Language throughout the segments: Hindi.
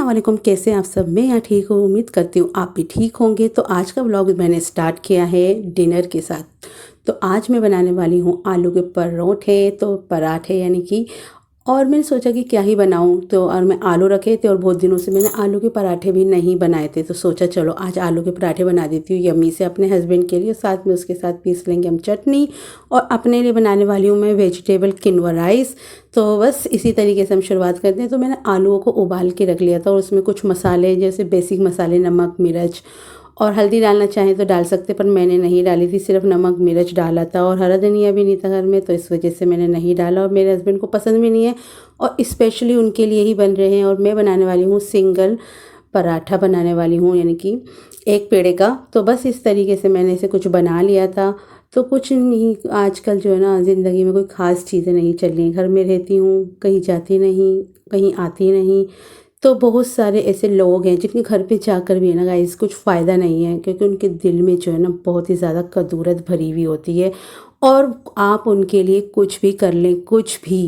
वालेकुम, कैसे हैं आप सब। मैं यहाँ ठीक हूँ, उम्मीद करती हूँ आप भी ठीक होंगे। तो आज का व्लॉग मैंने स्टार्ट किया है डिनर के साथ। तो आज मैं बनाने वाली हूँ आलू के परोठे, तो पराठे यानी कि। और मैंने सोचा कि क्या ही बनाऊं, तो और मैं आलू रखे थे और बहुत दिनों से मैंने आलू के पराठे भी नहीं बनाए थे, तो सोचा चलो आज आलू के पराठे बना देती हूँ यम्मी से अपने हस्बैंड के लिए। साथ में उसके साथ पीस लेंगे हम चटनी। और अपने लिए बनाने वाली हूँ मैं वेजिटेबल किनवा राइस। तो बस इसी तरीके से हम शुरुआत करते हैं। तो मैंने आलूओं को उबाल के रख लिया था और उसमें कुछ मसाले जैसे बेसिक मसाले, नमक, मिर्च और हल्दी डालना चाहें तो डाल सकते, पर मैंने नहीं डाली थी, सिर्फ नमक मिर्च डाला था। और हरा धनिया भी नहीं था घर में, तो इस वजह से मैंने नहीं डाला और मेरे हस्बैंड को पसंद भी नहीं है और स्पेशली उनके लिए ही बन रहे हैं। और मैं बनाने वाली हूँ सिंगल पराठा बनाने वाली हूँ, यानी कि एक पेड़े का। तो बस इस तरीके से मैंने इसे कुछ बना लिया था। तो कुछ नहीं, आजकल जो है ना ज़िंदगी में कोई ख़ास चीज़ें नहीं चल रही हैं। घर में रहती हूँ, कहीं जाती नहीं, कहीं आती नहीं। तो बहुत सारे ऐसे लोग हैं जिनके घर पे जाकर भी है ना गाइस कुछ फ़ायदा नहीं है, क्योंकि उनके दिल में जो है ना बहुत ही ज़्यादा कदूरत भरी हुई होती है। और आप उनके लिए कुछ भी कर लें, कुछ भी,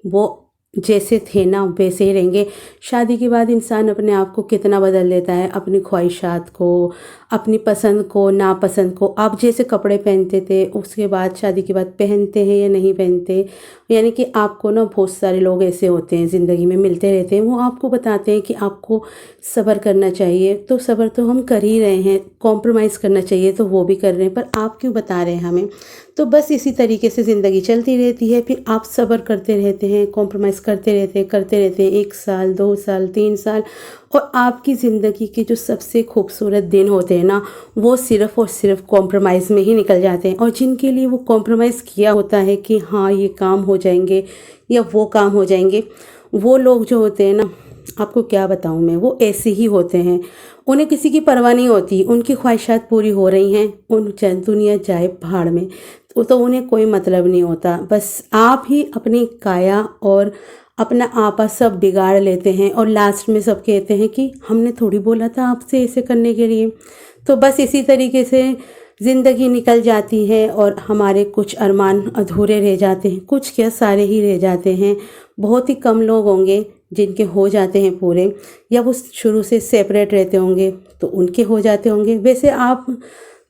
वो जैसे थे ना वैसे ही रहेंगे। शादी के बाद इंसान अपने आप को कितना बदल देता है, अपनी ख्वाहिशात को, अपनी पसंद को, नापसंद को। आप जैसे कपड़े पहनते थे उसके बाद शादी के बाद पहनते हैं या नहीं पहनते। यानी कि आपको ना बहुत सारे लोग ऐसे होते हैं ज़िंदगी में, मिलते रहते हैं, वो आपको बताते हैं कि आपको सब्र करना चाहिए। तो सब्र तो हम कर ही रहे हैं, कॉम्प्रोमाइज़ करना चाहिए तो वो भी कर रहे हैं, पर आप क्यों बता रहे हैं हमें। तो बस इसी तरीके से ज़िंदगी चलती रहती है, फिर आप सब्र करते रहते हैं, कॉम्प्रोमाइज़ करते रहते हैं 1 साल, 2 साल, 3 साल। और आपकी ज़िंदगी के जो सबसे खूबसूरत दिन होते हैं ना, वो सिर्फ़ और सिर्फ कॉम्प्रोमाइज़ में ही निकल जाते हैं। और जिनके लिए वो कॉम्प्रोमाइज़ किया होता है कि हाँ ये काम हो जाएंगे या वो काम हो जाएंगे, वो लोग जो होते हैं ना, आपको क्या बताऊँ मैं, वो ऐसे ही होते हैं। उन्हें किसी की परवाह नहीं होती, उनकी ख्वाहिशात पूरी हो रही हैं, उन दुनिया जाए भाड़ में, तो उन्हें कोई मतलब नहीं होता। बस आप ही अपनी काया और अपना आपा सब बिगाड़ लेते हैं और लास्ट में सब कहते हैं कि हमने थोड़ी बोला था आपसे ऐसे करने के लिए। तो बस इसी तरीके से ज़िंदगी निकल जाती है और हमारे कुछ अरमान अधूरे रह जाते हैं, कुछ क्या सारे ही रह जाते हैं। बहुत ही कम लोग होंगे जिनके हो जाते हैं पूरे, या वो शुरू से सेपरेट रहते होंगे तो उनके हो जाते होंगे। वैसे आप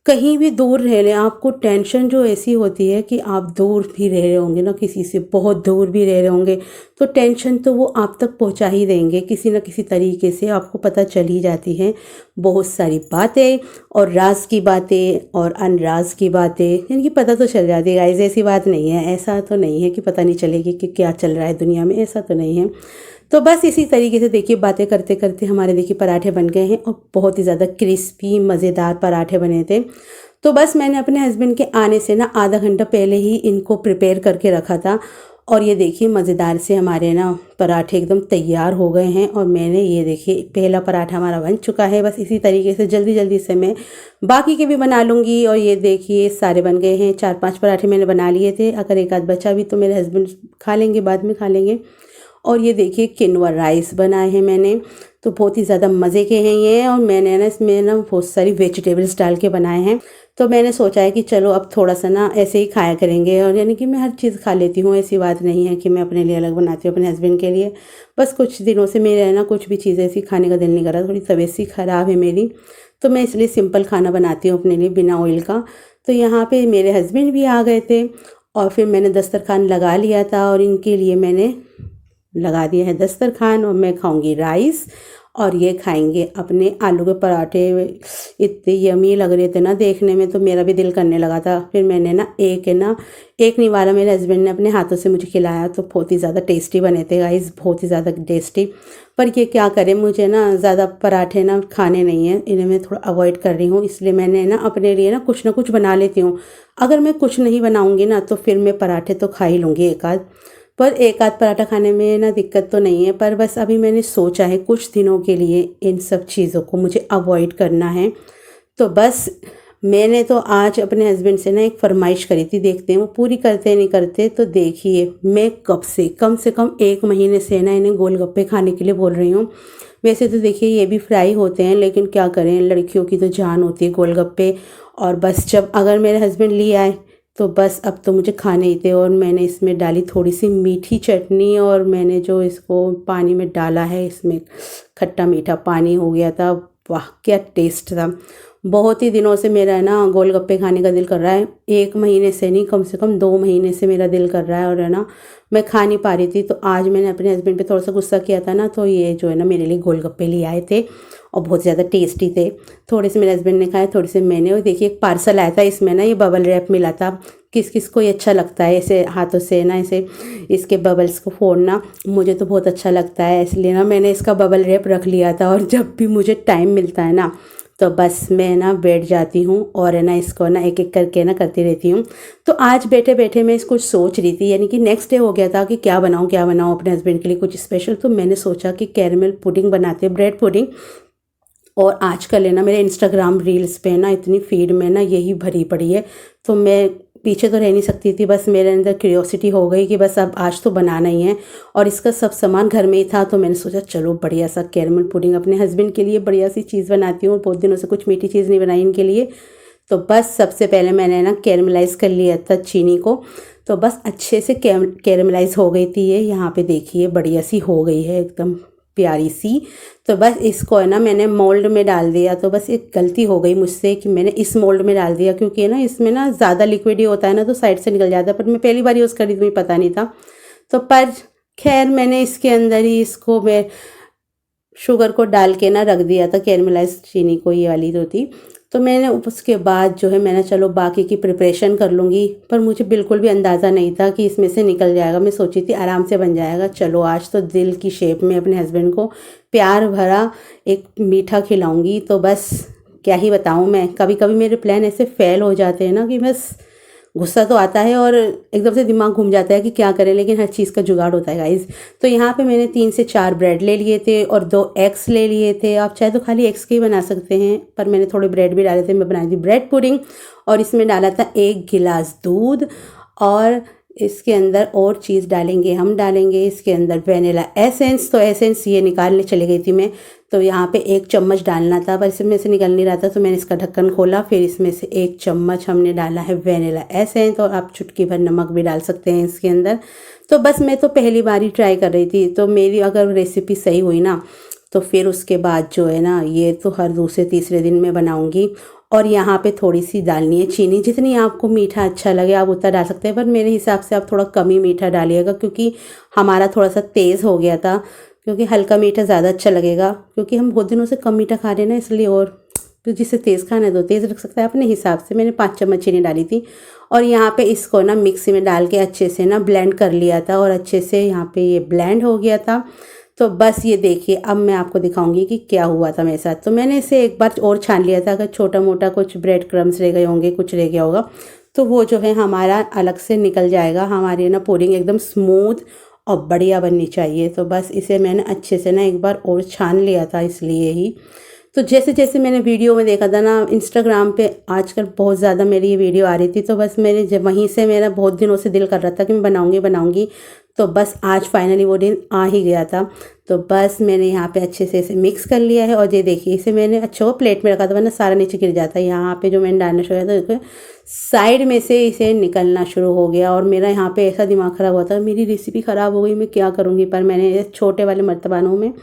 कहीं भी दूर रह लें, आपको टेंशन जो ऐसी होती है कि आप दूर भी रह रहे होंगे ना, किसी से बहुत दूर भी रह रहे होंगे, तो टेंशन तो वो आप तक पहुंचा ही देंगे किसी न किसी तरीके से। आपको पता चल ही जाती है बहुत सारी बातें, और राज की बातें और अनराज की बातें, यानी कि पता तो चल जाती है गाइस। ऐसी बात नहीं है, ऐसा तो नहीं है कि पता नहीं चलेगी कि क्या चल रहा है दुनिया में, ऐसा तो नहीं है। तो बस इसी तरीके से देखिए बातें करते करते हमारे देखिए पराठे बन गए हैं और बहुत ही ज़्यादा क्रिस्पी मज़ेदार पराठे बने थे। तो बस मैंने अपने हस्बैंड के आने से ना आधा घंटा पहले ही इनको प्रिपेयर करके रखा था। और ये देखिए मज़ेदार से हमारे ना पराठे एकदम तैयार हो गए हैं। और मैंने ये देखिए पहला पराठा हमारा बन चुका है। बस इसी तरीके से जल्दी जल्दी से मैं बाकी के भी बना लूँगी। और ये देखिए सारे बन गए हैं, 4-5 पराठे मैंने बना लिए थे, अगर एक आध बचा भी तो मेरे हस्बैंड खा लेंगे, बाद में खा लेंगे। और ये देखिए किनवा राइस बनाए हैं मैंने, तो बहुत ही ज़्यादा मज़े के हैं ये। और मैंने ना इसमें ना बहुत सारी वेजिटेबल्स डाल के बनाए हैं। तो मैंने सोचा है कि चलो अब थोड़ा सा ना ऐसे ही खाया करेंगे। और यानी कि मैं हर चीज़ खा लेती हूँ, ऐसी बात नहीं है कि मैं अपने लिए अलग बनाती हूँ अपने हस्बैंड के लिए। बस कुछ दिनों से मेरे है ना कुछ भी चीज़ें ऐसी खाने का दिल नहीं कर रहा, थोड़ी तबीयत सी ख़राब है मेरी, तो मैं इसलिए सिंपल खाना बनाती हूँ अपने लिए बिना ऑयल का। तो यहाँ पे मेरे हस्बैंड भी आ गए थे और फिर मैंने दस्तरखान लगा लिया था और इनके लिए मैंने लगा दिया है दस्तरखान। और मैं खाऊंगी राइस और ये खाएंगे अपने आलू के पराठे। इतने यमी लग रहे थे ना देखने में, तो मेरा भी दिल करने लगा था। फिर मैंने ना एक निवाला मेरे हस्बैंड ने अपने हाथों से मुझे खिलाया, तो बहुत ही ज़्यादा टेस्टी बने थे गाइस, बहुत ही ज़्यादा टेस्टी। पर ये क्या करें, मुझे ना ज़्यादा पराठे ना खाने नहीं हैं, इन्हें मैं थोड़ा अवॉइड कर रही हूँ। इसलिए मैंने ना अपने लिए ना कुछ बना लेती हूँ। अगर मैं कुछ नहीं बनाऊँगी ना तो फिर मैं पराठे तो खा ही लूँगी एक आध, पर एक आध पराठा खाने में ना दिक्कत तो नहीं है। पर बस अभी मैंने सोचा है कुछ दिनों के लिए इन सब चीज़ों को मुझे अवॉइड करना है। तो बस मैंने तो आज अपने हस्बैंड से ना एक फरमाइश करी थी, देखते हैं वो पूरी करते नहीं करते। तो देखिए मैं कब से कम 1 महीने से ना इन्हें गोलगप्पे खाने के लिए बोल रही हूँ। वैसे तो देखिए ये भी फ्राई होते हैं, लेकिन क्या करें, लड़कियों की तो जान होती है गोलगप्पे। और बस जब अगर मेरे हस्बैंड ले आए तो बस अब तो मुझे खाने ही थे। और मैंने इसमें डाली थोड़ी सी मीठी चटनी, और मैंने जो इसको पानी में डाला है, इसमें खट्टा मीठा पानी हो गया था। वाह क्या टेस्ट था। बहुत ही दिनों से मेरा है ना गोलगप्पे खाने का दिल कर रहा है, 1 महीने से नहीं, कम से कम 2 महीने से मेरा दिल कर रहा है, और है ना मैं खा नहीं पा रही थी। तो आज मैंने अपने हस्बैंड पे थोड़ा सा गुस्सा किया था ना, तो ये जो है ना मेरे लिए गोलगप्पे ले आए थे, और बहुत ज़्यादा टेस्टी थे। थोड़े से मेरे हस्बैंड ने खाए, थोड़े से मैंने। और देखिए एक पार्सल आया था, इसमें ना ये बबल रैप मिला था। किस किस को ये अच्छा लगता है ऐसे हाथों से ना ऐसे इसके बबल्स को फोड़ना, मुझे तो बहुत अच्छा लगता है, इसलिए ना मैंने इसका बबल रैप रख लिया था। और जब भी मुझे टाइम मिलता है ना, तो बस मैं ना बैठ जाती हूँ और है ना इसको ना एक एक करके ना करती रहती हूँ। तो आज बैठे बैठे मैं कुछ सोच रही थी, यानी कि नेक्स्ट डे हो गया था कि क्या बनाऊँ अपने हस्बैंड के लिए कुछ स्पेशल। तो मैंने सोचा कि कैरमल पुडिंग बनाते हैं, ब्रेड पुडिंग। और आजकल है ना मेरे इंस्टाग्राम रील्स पे ना इतनी फीड में ना यही भरी पड़ी है, तो मैं पीछे तो रह नहीं सकती थी। बस मेरे अंदर क्यूरियोसिटी हो गई कि बस अब आज तो बनाना ही है, और इसका सब सामान घर में ही था। तो मैंने सोचा चलो बढ़िया सा कैरमल पुडिंग अपने हस्बैंड के लिए बढ़िया सी चीज़ बनाती हूँ। बहुत दिनों से कुछ मीठी चीज़ नहीं बनाई इनके लिए। तो बस सबसे पहले मैंने ना कैरमलाइज़ कर लिया था चीनी को। तो बस अच्छे से कैरमलाइज़ हो गई थी ये, यहाँ पे देखिए बढ़िया सी हो गई है एकदम प्यारी सी। तो बस इसको है ना मैंने मोल्ड में डाल दिया। तो बस एक गलती हो गई मुझसे कि मैंने इस मोल्ड में डाल दिया, क्योंकि है ना इसमें ना ज़्यादा लिक्विड ही होता है ना, तो साइड से निकल जाता है। पर मैं पहली बार यूज़ करी तो मुझे पता नहीं था। तो पर खैर मैंने इसके अंदर ही इसको मैं शुगर को डाल के ना रख दिया था, कैरमलाइज चीनी को, ये वाली जो थी। तो मैंने उसके बाद जो है मैंने चलो बाकी की प्रिपरेशन कर लूँगी, पर मुझे बिल्कुल भी अंदाज़ा नहीं था कि इसमें से निकल जाएगा। मैं सोची थी आराम से बन जाएगा। चलो आज तो दिल की शेप में अपने हस्बैंड को प्यार भरा एक मीठा खिलाऊंगी। तो बस क्या ही बताऊँ मैं, कभी कभी मेरे प्लान ऐसे फेल हो जाते हैं ना कि बस गुस्सा तो आता है और एकदम से दिमाग घूम जाता है कि क्या करें, लेकिन हर चीज़ का जुगाड़ होता है गाइज़। तो यहाँ पे मैंने 3 से 4 ब्रेड ले लिए थे और 2 एग्स ले लिए थे। आप चाहे तो खाली एग्स के ही बना सकते हैं, पर मैंने थोड़े ब्रेड भी डाले थे। मैं बनाई थी ब्रेड पुडिंग, और इसमें डाला था 1 गिलास दूध, और इसके अंदर और चीज़ डालेंगे, हम डालेंगे इसके अंदर वेनिला एसेंस। तो एसेंस ये निकालने चली गई थी मैं, तो यहाँ पे 1 चम्मच डालना था, पर इसमें से निकल नहीं रहा था। तो मैंने इसका ढक्कन खोला, फिर इसमें से 1 चम्मच हमने डाला है वेनिला एसेंस, और आप चुटकी भर नमक भी डाल सकते हैं इसके अंदर। तो बस मैं तो पहली बार ही ट्राई कर रही थी, तो मेरी अगर रेसिपी सही हुई ना, तो फिर उसके बाद जो है ना ये तो हर दूसरे तीसरे दिन में बनाऊँगी। और यहाँ पे थोड़ी सी डालनी है चीनी, जितनी आपको मीठा अच्छा लगे आप उतना डाल सकते हैं, पर मेरे हिसाब से आप थोड़ा कम ही मीठा डालिएगा, क्योंकि हमारा थोड़ा सा तेज़ हो गया था। क्योंकि हल्का मीठा ज़्यादा अच्छा लगेगा, क्योंकि हम बहुत दिनों से कम मीठा खा रहे हैं ना, इसलिए। और तो जिसे तेज़ खाना है तो तेज़ रख सकता है अपने हिसाब से। मैंने 5 चम्मच चीनी डाली थी, और यहाँ पे इसको ना मिक्सी में डाल के अच्छे से ना ब्लेंड कर लिया था, और अच्छे से यहाँ पे ये ब्लेंड हो गया था। तो बस ये देखिए, अब मैं आपको दिखाऊंगी कि क्या हुआ था मेरे साथ। तो मैंने इसे एक बार और छान लिया था, अगर छोटा मोटा कुछ ब्रेड क्रम्स रह गए होंगे, कुछ रह गया होगा, तो वो जो है हमारा अलग से निकल जाएगा। हमारी ना पुडिंग एकदम स्मूथ और बढ़िया बननी चाहिए। तो बस इसे मैंने अच्छे से ना एक बार और छान लिया था, इसलिए ही। तो जैसे जैसे मैंने वीडियो में देखा था ना, इंस्टाग्राम पे आजकल बहुत ज़्यादा मेरी ये वीडियो आ रही थी, तो बस मैंने जब वहीं से मेरा बहुत दिनों से दिल कर रहा था कि मैं बनाऊंगी। तो बस आज फाइनली वो दिन आ ही गया था। तो बस मैंने यहाँ पे अच्छे से इसे मिक्स कर लिया है, और ये देखिए इसे मैंने अच्छा वो प्लेट में रखा था, वरना सारा नीचे गिर जाता है। यहाँ पे जो मैंने डालना शुरू किया था, देखो साइड में से इसे निकलना शुरू हो गया, और मेरा यहाँ पे ऐसा दिमाग ख़राब हुआ था, मेरी रेसिपी ख़राब हो गई, मैं क्या करूँगी। पर मैंने छोटे वाले मर्तबानों में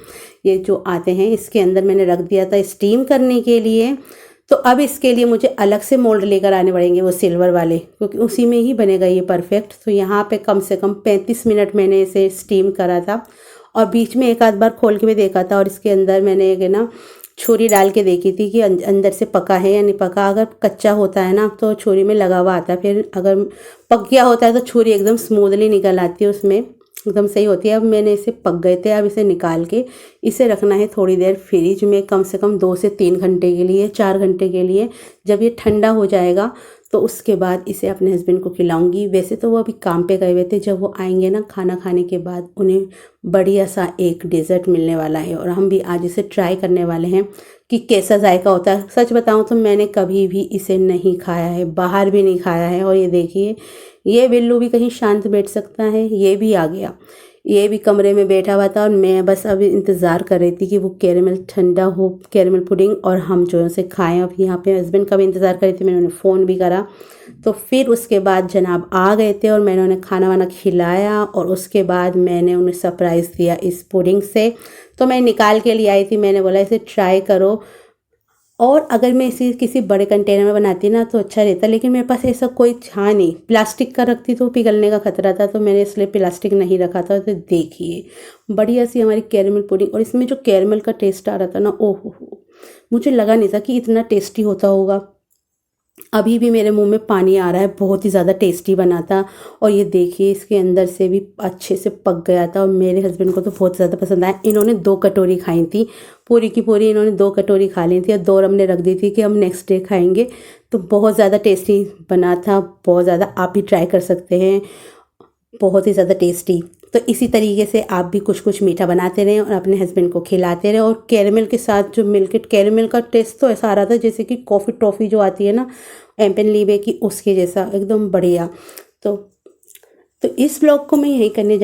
ये जो आते हैं, इसके अंदर मैंने रख दिया था स्टीम करने के लिए। तो अब इसके लिए मुझे अलग से मोल्ड लेकर आने पड़ेंगे, वो सिल्वर वाले, क्योंकि उसी में ही बनेगा ये परफेक्ट। तो यहाँ पे कम से कम 35 मिनट मैंने इसे स्टीम करा था, और बीच में एक आध बार खोल के भी देखा था, और इसके अंदर मैंने एक ना छुरी डाल के देखी थी कि अंदर से पका है या नहीं पका। अगर कच्चा होता है ना तो छुरी में लगा हुआ आता है, फिर अगर पक गया होता है तो छुरी एकदम स्मूथली निकल आती है, उसमें एकदम सही होती है। अब मैंने इसे पक गए थे, अब इसे निकाल के इसे रखना है थोड़ी देर फ्रिज में, कम से कम 2 से 3 घंटे के लिए, 4 घंटे के लिए। जब ये ठंडा हो जाएगा तो उसके बाद इसे अपने हस्बैंड को खिलाऊंगी। वैसे तो वो अभी काम पे गए हुए थे, जब वो आएंगे ना खाना खाने के बाद, उन्हें बढ़िया सा एक डेज़र्ट मिलने वाला है, और हम भी आज इसे ट्राई करने वाले हैं कि कैसा जायका होता है। सच बताऊं तो मैंने कभी भी इसे नहीं खाया है, बाहर भी नहीं खाया है। और ये देखिए, ये बिल्लू भी कहीं शांत बैठ सकता है, ये भी आ गया। ये भी कमरे में बैठा हुआ था और मैं बस अभी इंतज़ार कर रही थी कि वो कैरेमल ठंडा हो, कैरेमल पुडिंग, और हम जो है उसे खाएं। अब यहाँ पे हस्बैंड का भी इंतज़ार कर रही थी, मैंने उन्हें फ़ोन भी करा। तो फिर उसके बाद जनाब आ गए थे और मैंने उन्हें खाना वाना खिलाया और उसके बाद मैंने उन्हें सरप्राइज़ दिया इस पुडिंग से। तो मैं निकाल के लिए आई थी, मैंने बोला इसे ट्राई करो, और अगर मैं इसे किसी बड़े कंटेनर में बनाती ना तो अच्छा रहता, लेकिन मेरे पास ऐसा कोई था नहीं। प्लास्टिक का रखती तो पिघलने का खतरा था, तो मैंने इसलिए प्लास्टिक नहीं रखा था। तो देखिए बढ़िया सी हमारी कैरेमल पुडिंग, और इसमें जो कैरेमल का टेस्ट आ रहा था ना, ओहो हो, मुझे लगा नहीं था कि इतना टेस्टी होता होगा। अभी भी मेरे मुंह में पानी आ रहा है, बहुत ही ज़्यादा टेस्टी बना था। और ये देखिए इसके अंदर से भी अच्छे से पक गया था और मेरे हस्बैंड को तो बहुत ज़्यादा पसंद आया। इन्होंने 2 कटोरी खाई थी, पूरी की पूरी इन्होंने 2 कटोरी खा ली थी और 2 हमने रख दी थी कि हम नेक्स्ट डे खाएंगे। तो बहुत ज़्यादा टेस्टी बना था, बहुत ज़्यादा, आप भी ट्राई कर सकते हैं, बहुत ही ज़्यादा टेस्टी। तो इसी तरीके से आप भी कुछ कुछ मीठा बनाते रहें और अपने हस्बैंड को खिलाते रहें। और कैरेमल के साथ जो मिल्क कैरेमल का टेस्ट तो ऐसा आ रहा था जैसे कि कॉफ़ी टॉफ़ी जो आती है ना एम्पेनलीबे की, उसके जैसा एकदम बढ़िया। तो तो इस ब्लॉग को मैं यही करने